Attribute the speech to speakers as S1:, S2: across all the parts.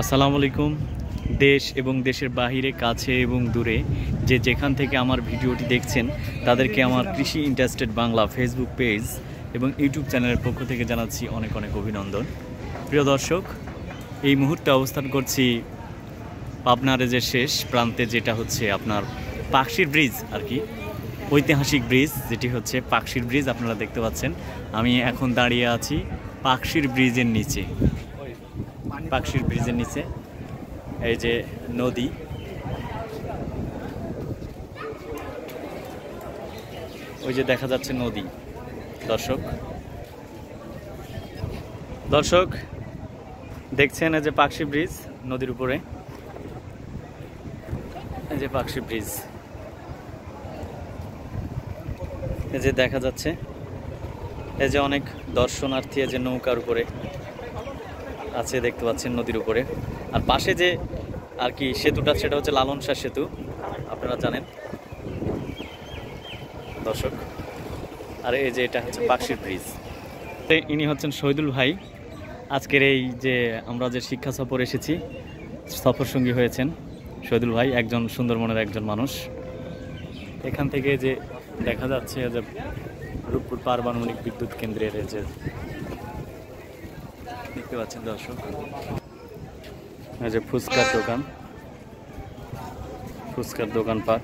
S1: আসসালামু আলাইকুম। দেশ এবং দেশের বাহিরে, কাছে এবং দূরে যে যেখান থেকে আমার ভিডিওটি দেখছেন তাদেরকে আমার কৃষি ইন্টারেস্টেড বাংলা ফেসবুক পেজ এবং ইউটিউব চ্যানেলের পক্ষ থেকে জানাচ্ছি অনেক অনেক অভিনন্দন। প্রিয় দর্শক, এই মুহূর্তে অবস্থান করছি পাবনা রেঞ্জের শেষ প্রান্তে, যেটা হচ্ছে আপনার পাকশির ব্রিজ আর কি, ঐতিহাসিক ব্রিজ যেটি হচ্ছে পাকশির ব্রিজ। আপনারা দেখতে পাচ্ছেন আমি এখন দাঁড়িয়ে আছি পাকশির ব্রিজের নিচে। পাকশির ব্রিজের নিচে এই যে নদী, ওই যে দেখা যাচ্ছে নদী। দর্শক দেখছেন এই যে পাকশি ব্রিজ নদীর উপরে, এই যে পাকশি ব্রিজ, এই যে দেখা যাচ্ছে এই যে অনেক দর্শনার্থী এই যে নৌকার উপরে আছে, দেখতে পাচ্ছেন নদীর উপরে। আর পাশে যে আর কি সেতুটা, সেটা হচ্ছে লালন শাহ সেতু, আপনারা জানেন দর্শক। আর এই যে এটা হচ্ছে পাকশির ব্রিজ। ইনি হচ্ছেন শহীদুল ভাই। আজকের এই যে আমরা যে শিক্ষা সফর এসেছি, সফর সঙ্গী হয়েছেন শহীদুল ভাই, একজন সুন্দরবনের একজন মানুষ। এখান থেকে যে দেখা যাচ্ছে যে রূপপুর পারমাণবিক বিদ্যুৎ কেন্দ্রের যে দেখতে পাচ্ছেন দর্শক, এই যে ফুচকার দোকান, ফুচকার দোকানপাট,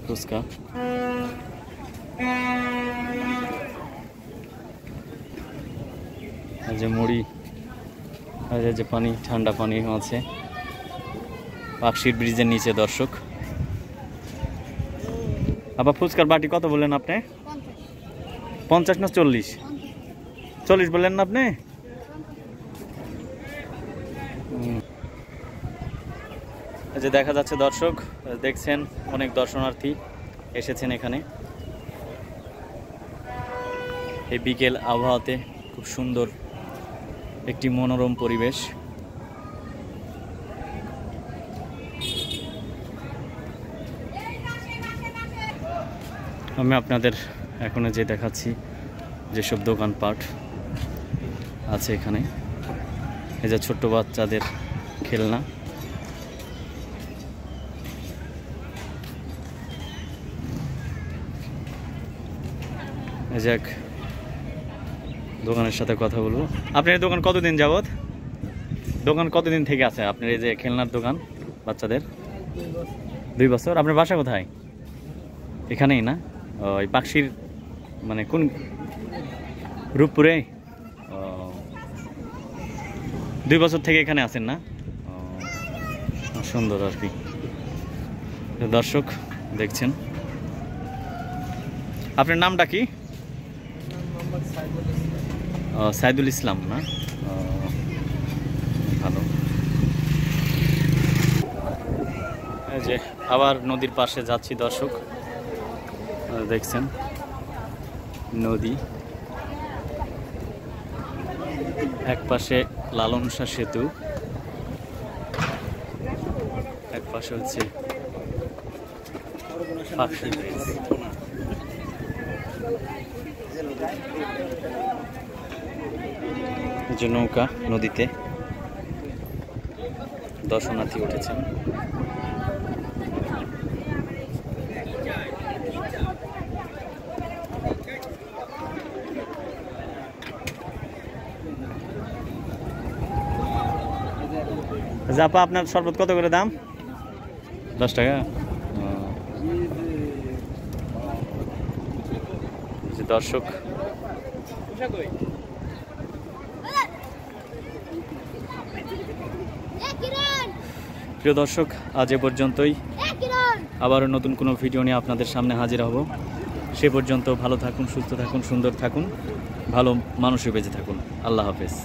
S1: ফুচকা, এই যে মুড়ি, এই যে পানি, ঠান্ডা পানি আছে পাকশির ব্রিজের নিচে দর্শক। আবার ফুচকার বাটি কত বললেন আপনি? 50 না 40? 40 বললেন না আপনি? এই যে দেখা যাচ্ছে দর্শক, দেখছেন অনেক দর্শনার্থী এসেছেন এখানে। এই বিকেল আবহাওয়াতে খুব সুন্দর একটি মনোরম পরিবেশ। আমি আপনাদের এখন যে দেখাচ্ছি যেসব দোকানপাট আছে এখানে, এই যে ছোট্ট বাচ্চাদের খেলনা, এই যে এক দোকানের সাথে কথা বলবো। আপনার এই দোকান কতদিন যাবত? দোকান কতদিন থেকে আছে আপনার এই যে খেলনার দোকান বাচ্চাদের? 2 বছর। আপনার বাসা কোথায়? এখানেই না? ওই পাকশির মানে কোন রূপপুরে? 2 বছর থেকে এখানে আছেন না? সুন্দর আর কি দর্শক দেখছেন। আপনার নামটা কি? সাইদুল ইসলাম না? ভালো। এই যে আবার নদীর পাশে যাচ্ছি দর্শক, দেখছেন নদী, এক পাশে লালন শাহ সেতু, এক পাশে হচ্ছে পাকশি ব্রিজ। যে নৌকা নদীতে দর্শনার্থী উঠেছেন। জাপা, আপনার শরবত কত করে দাম? 10 টাকা। দর্শক প্রিয় দর্শক, আজ এ পর্যন্তই। আবারও নতুন কোনো ভিডিও নিয়ে আপনাদের সামনে হাজির হব। সে পর্যন্ত ভালো থাকুন, সুস্থ থাকুন, সুন্দর থাকুন, ভালো মানুষে বেঁচে থাকুন। আল্লাহ হাফেজ।